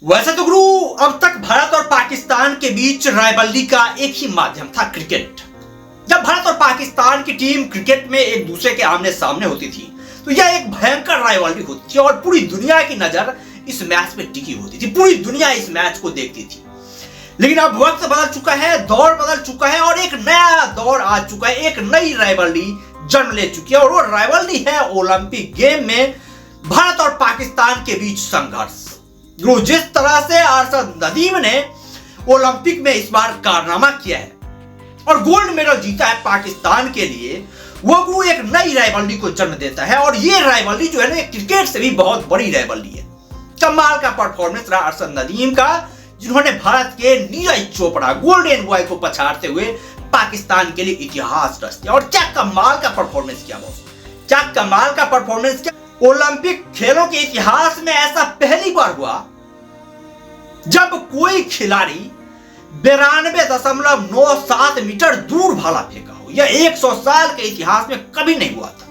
वैसे तो गुरु अब तक भारत और पाकिस्तान के बीच राइवलरी का एक ही माध्यम था, क्रिकेट। जब भारत और पाकिस्तान की टीम क्रिकेट में एक दूसरे के आमने सामने होती थी तो यह एक भयंकर राइवलरी होती थी और पूरी दुनिया की नजर इस मैच पे टिकी होती थी। पूरी दुनिया इस मैच को देखती थी। लेकिन अब वक्त बदल चुका है, दौर बदल चुका है और एक नया दौर आ चुका है। एक नई राइवलरी जन्म ले चुकी है और वो राइवलरी है ओलंपिक गेम में भारत और पाकिस्तान के बीच संघर्ष। जिस तरह से अरशद नदीम ने ओलंपिक में इस बार कारनामा किया है और गोल्ड मेडल जीता है पाकिस्तान के लिए, वो एक नई राइवलरी को जन्म देता है। और ये राइवलरी जो है ना, क्रिकेट से भी बहुत बड़ी राइवलरी है। कमाल का परफॉर्मेंस रहा अरशद नदीम का, जिन्होंने भारत के नीरज चोपड़ा गोल्डन बॉय को पछाड़ते हुए पाकिस्तान के लिए इतिहास रच दिया। और क्या कमाल का परफॉर्मेंस किया बॉस, क्या कमाल का परफॉर्मेंस किया। ओलंपिक खेलों के इतिहास में ऐसा पहली बार हुआ जब कोई खिलाड़ी 92.97 मीटर दूर भाला फेंका हो। यह 100 साल के इतिहास में कभी नहीं हुआ था।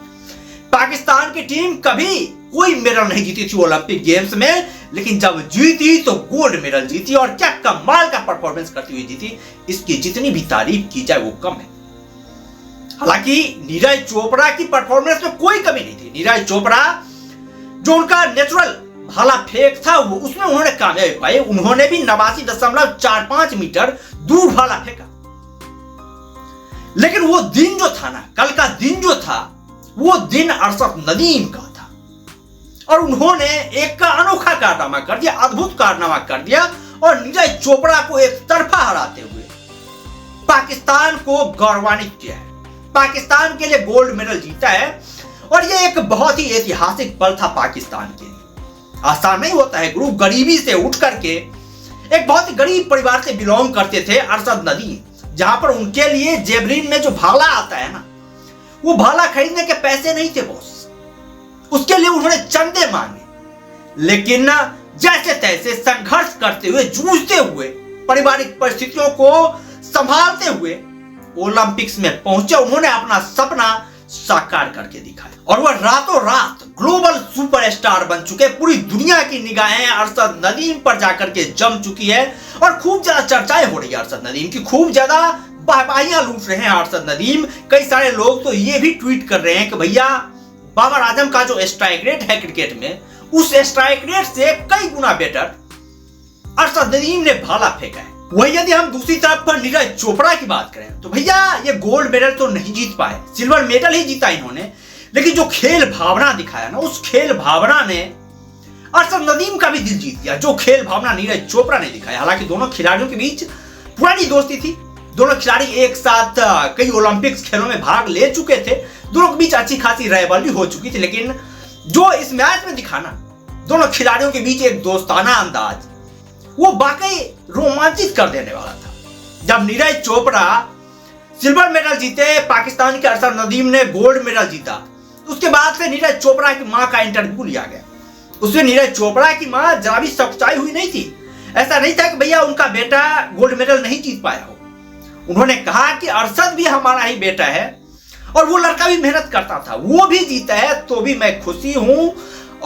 पाकिस्तान की टीम कभी कोई मेडल नहीं जीती थी ओलंपिक गेम्स में, लेकिन जब जीती तो गोल्ड मेडल जीती। और क्या कमाल का परफॉर्मेंस करती हुई जीती, इसकी जितनी भी तारीफ की जाए वो कम है। हालांकि नीरज चोपड़ा की परफॉर्मेंस में कोई कमी नहीं थी। नीरज चोपड़ा जो उनका नेचुरल भाला फेंक था वो उसमें उन्होंने कामयाबी पाई। उन्होंने भी 89.45 मीटर दूर भाला फेंका। लेकिन वो दिन जो था ना, कल का दिन जो था, वो दिन अरशद नदीम का था और उन्होंने एक अनोखा कारनामा कर दिया, अद्भुत कारनामा कर दिया और नीरज चोपड़ा को एक तरफा हराते हुए पाकिस्तान को गौरवान्वित किया है। पाकिस्तान के लिए गोल्ड मेडल जीता है और ये एक बहुत ही ऐतिहासिक पल था पाकिस्तान के लिए। आसान नहीं होता है गुरु, गरीबी से उठ करके एक बहुत ही गरीब परिवार से बिलोंग करते थे अरशद नदीम, जहां पर उनके लिए जेवलिन में जो भाला आता है ना, वो भाला खरीदने के पैसे नहीं थे बॉस। उसके लिए उन्होंने चंदे मांगे। लेकिन जैसे तैसे संघर्ष करते हुए, जूझते हुए, पारिवारिक परिस्थितियों को संभालते हुए ओलंपिक्स में पहुंचे। उन्होंने अपना सपना साकार करके दिखाया और वह रातों रात ग्लोबल सुपरस्टार बन चुके। पूरी दुनिया की निगाहें अरशद नदीम पर जाकर के जम चुकी है और खूब ज्यादा चर्चाएं हो रही है अरशद नदीम की, खूब ज्यादा वाहवाहियां लूट रहे हैं अरशद नदीम। कई सारे लोग तो ये भी ट्वीट कर रहे हैं कि भैया बाबर आजम का जो स्ट्राइक रेट है क्रिकेट में, उस स्ट्राइक रेट से कई गुना बेटर अरशद नदीम ने भाला फेंका है। वही यदि हम दूसरी तरफ पर नीरज चोपड़ा की बात करें तो भैया ये गोल्ड मेडल तो नहीं जीत पाए, सिल्वर मेडल ही जीता इन्होंने। लेकिन जो खेल भावना दिखाया ना, उस खेल भावना ने अरशद नदीम का भी दिल जीत लिया, जो खेल भावना नीरज चोपड़ा ने दिखाया। हालांकि दोनों खिलाड़ियों के बीच पुरानी दोस्ती थी, दोनों खिलाड़ी एक साथ कई ओलंपिक्स खेलों में भाग ले चुके थे, दोनों के बीच अच्छी खासी राइवलरी हो चुकी थी। लेकिन जो इस मैच में दिखाना दोनों खिलाड़ियों के बीच एक दोस्ताना अंदाज, वो वाकई रोमांचित कर देने वाला था। जब नीरज चोपड़ा सिल्वर मेडल जीते, पाकिस्तान के अरशद नदीम ने गोल्ड मेडल जीता, उसके बाद से नीरज चोपड़ा की मां का इंटरव्यू लिया गया। उसमें नीरज चोपड़ा की मां जरा भी सख्ताई हुई नहीं थी। ऐसा नहीं था कि भैया उनका बेटा गोल्ड मेडल नहीं जीत पाया हो। उन्होंने कहा कि अरशद भी हमारा ही बेटा है और वो लड़का भी मेहनत करता था, वो भी जीता है तो भी मैं खुशी हूं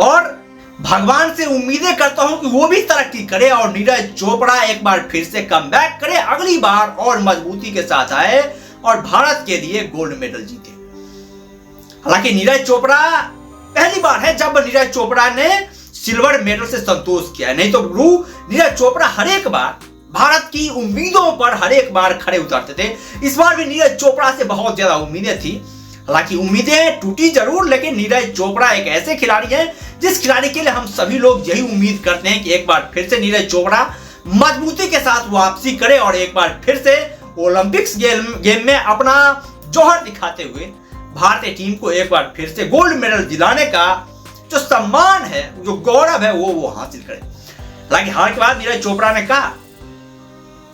और भगवान से उम्मीदें करता हूं कि वो भी तरक्की करे और नीरज चोपड़ा एक बार फिर से कमबैक करे, अगली बार और मजबूती के साथ आए और भारत के लिए गोल्ड मेडल जीते। हालांकि नीरज चोपड़ा पहली बार है जब नीरज चोपड़ा ने सिल्वर मेडल से संतोष किया है। नहीं तो गुरु नीरज चोपड़ा हर एक बार भारत की उम्मीदों पर हर एक बार खड़े उतरते थे। इस बार भी नीरज चोपड़ा से बहुत ज्यादा उम्मीदें थी। हालांकि उम्मीदें टूटी जरूर, लेकिन नीरज चोपड़ा एक ऐसे खिलाड़ी हैं जिस खिलाड़ी के लिए हम सभी लोग यही उम्मीद करते हैं कि एक बार फिर से नीरज चोपड़ा मजबूती के साथ वापसी करे और एक बार फिर से ओलंपिक्स गेम में अपना जौहर दिखाते हुए भारतीय टीम को एक बार फिर से गोल्ड मेडल दिलाने का जो सम्मान है, जो गौरव है, वो हासिल करे। हालांकि हार के बाद नीरज चोपड़ा ने कहा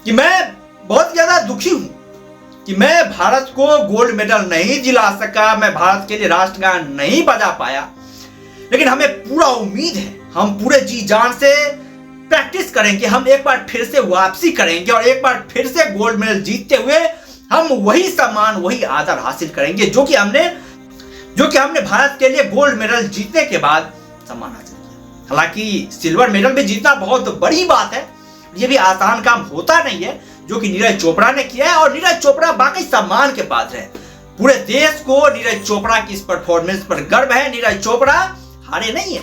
कि मैं बहुत ज्यादा दुखी हूं कि मैं भारत को गोल्ड मेडल नहीं दिला सका, मैं भारत के लिए राष्ट्रगान नहीं बजा पाया। लेकिन हमें पूरा उम्मीद है, हम पूरे जी जान से प्रैक्टिस करेंगे, हम एक बार फिर से वापसी करेंगे और एक बार फिर से गोल्ड मेडल जीतते हुए हम वही सम्मान, वही आदर हासिल करेंगे जो कि हमने भारत के लिए गोल्ड मेडल जीतने के बाद सम्मान हासिल किया। हालांकि सिल्वर मेडल भी जीतना बहुत बड़ी बात है, ये भी आसान काम होता नहीं है जो कि नीरज चोपड़ा ने किया है। और नीरज चोपड़ा बाकी सम्मान के पात्र है। पूरे देश को नीरज चोपड़ा की इस परफॉर्मेंस पर गर्व है। नीरज चोपड़ा हारे नहीं है,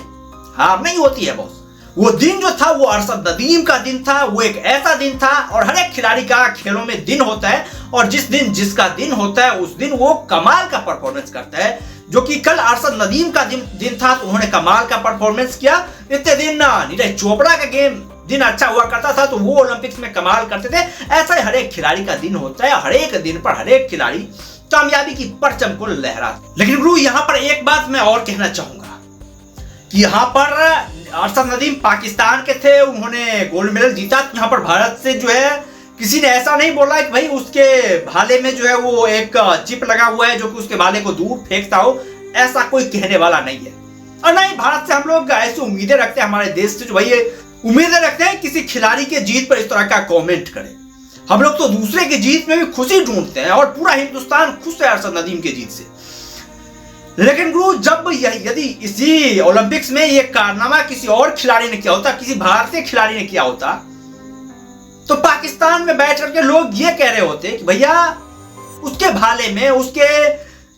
हार नहीं होती है बॉस। वो दिन जो था वो अरशद नदीम का दिन था, वो एक ऐसा दिन था, और हर एक खिलाड़ी का खेलों में दिन होता है, और जिस दिन जिसका दिन होता है उस दिन वो कमाल का परफॉर्मेंस करता है। जो कि कल अरशद नदीम का दिन था तो उन्होंने कमाल का परफॉर्मेंस किया। इतने दिन नीरज चोपड़ा का दिन अच्छा हुआ करता था तो वो ओलंपिक्स में कमाल करते थे। ऐसा ही हर एक खिलाड़ी का दिन होता है, हर एक दिन पर हर एक खिलाड़ी कामयाबी की परचम को लहराता। लेकिन गुरु यहाँ पर एक बात मैं और कहना चाहूंगा कि यहाँ पर अरशद नदीम पाकिस्तान के थे, उन्होंने गोल्ड मेडल जीता। यहाँ पर भारत से जो है किसी ने ऐसा नहीं बोला कि भाई उसके भाले में जो है वो एक चिप लगा हुआ है जो कि उसके भाले को दूर फेंकता हो, ऐसा कोई कहने वाला नहीं है। और नहीं, भारत से हम लोग ऐसी उम्मीदें रखते हैं, हमारे देश से जो भाई उम्मीदें रखते हैं किसी खिलाड़ी के जीत पर इस तरह का कमेंट करे। हम लोग तो दूसरे की जीत में भी खुशी ढूंढते हैं, और पूरा हिंदुस्तान खुश है अरशद नदीम की जीत से। लेकिन गुरु जब यदि इसी ओलंपिक्स में ये कारनामा किसी और खिलाड़ी ने किया होता, किसी भारतीय खिलाड़ी ने किया होता, तो पाकिस्तान में बैठ करके लोग ये कह रहे होते कि भैया उसके भाले में उसके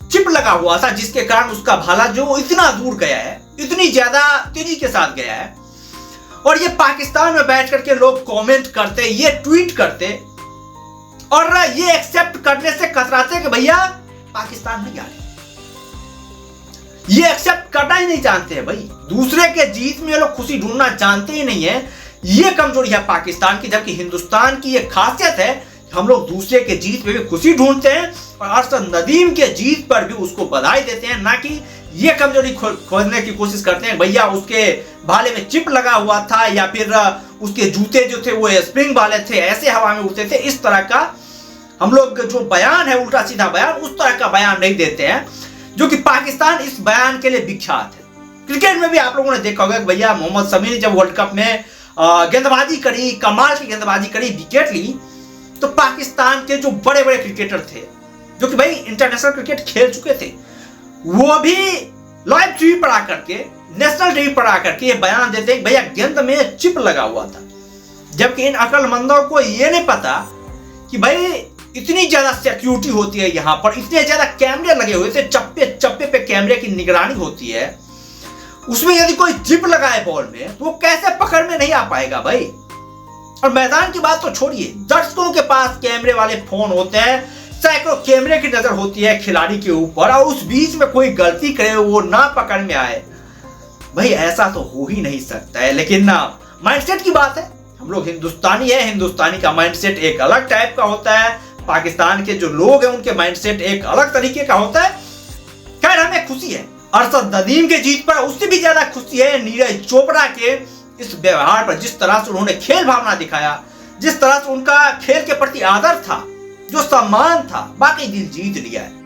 चिप लगा हुआ था जिसके कारण उसका भाला जो इतना दूर गया है, इतनी ज्यादा तेजी के साथ गया है। और ये पाकिस्तान में बैठ करके लोग कमेंट करते, ये ट्वीट करते, और ये एक्सेप्ट करने से कतराते कि भैया पाकिस्तान नहीं आ रहे। ये एक्सेप्ट करना ही नहीं जानते हैं भाई, दूसरे के जीत में ये लोग खुशी ढूंढना जानते ही नहीं है। ये कमजोरी है पाकिस्तान की, जबकि हिंदुस्तान की ये खासियत है कि हम लोग दूसरे के जीत में भी खुशी ढूंढते हैं और अरशद नदीम के जीत पर भी उसको बधाई देते हैं, ना कि ये कमजोरी खोजने की कोशिश करते हैं भैया उसके भाले में चिप लगा हुआ था या फिर उसके जूते जो थे वो स्प्रिंग वाले थे, ऐसे हवा में उड़ते थे। इस तरह का हम लोग जो बयान है, उल्टा सीधा बयान, उस तरह का बयान नहीं देते हैं, जो कि पाकिस्तान इस बयान के लिए विख्यात है। क्रिकेट में भी आप लोगों ने देखा होगा कि भैया मोहम्मद शमी ने जब वर्ल्ड कप में गेंदबाजी करी, कमाल की गेंदबाजी करी, विकेट ली, तो पाकिस्तान के जो बड़े बड़े क्रिकेटर थे जो कि भाई इंटरनेशनल क्रिकेट खेल चुके थे, वो भी लाइव टीवी पर आकर के, नेशनल टीवी पर आकर के ये बयान देते हैं भैया गेंद में चिप लगा हुआ था। जबकि इन अक्लमंदों को ये नहीं पता कि भाई इतनी ज्यादा सिक्योरिटी होती है यहाँ पर, इतने ज्यादा कैमरे लगे हुए थे, चप्पे चप्पे पे कैमरे की निगरानी होती है। उसमें यदि कोई चिप लगाए बॉल में तो वो कैसे पकड़ में नहीं आ पाएगा भाई। और मैदान की बात तो छोड़िए, दर्शकों के पास कैमरे वाले फोन होते हैं, सैकड़ों कैमरे की नजर होती है खिलाड़ी के ऊपर, और उस बीच में कोई गलती करे वो ना पकड़ में आए, भाई ऐसा तो हो ही नहीं सकता है। लेकिन ना, माइंडसेट की बात है, हम लोग हिंदुस्तानी है, हिंदुस्तानी का माइंडसेट एक अलग टाइप का होता है, पाकिस्तान के जो लोग हैं उनके माइंडसेट एक अलग तरीके का होता है। खैर हमें खुशी है अरशद नदीम के जीत पर, उससे भी ज्यादा खुशी है नीरज चोपड़ा के इस व्यवहार पर, जिस तरह से उन्होंने खेल भावना दिखाया, जिस तरह से उनका खेल के प्रति आदर था, जो सम्मान था, बाकी दिल जीत लिया है।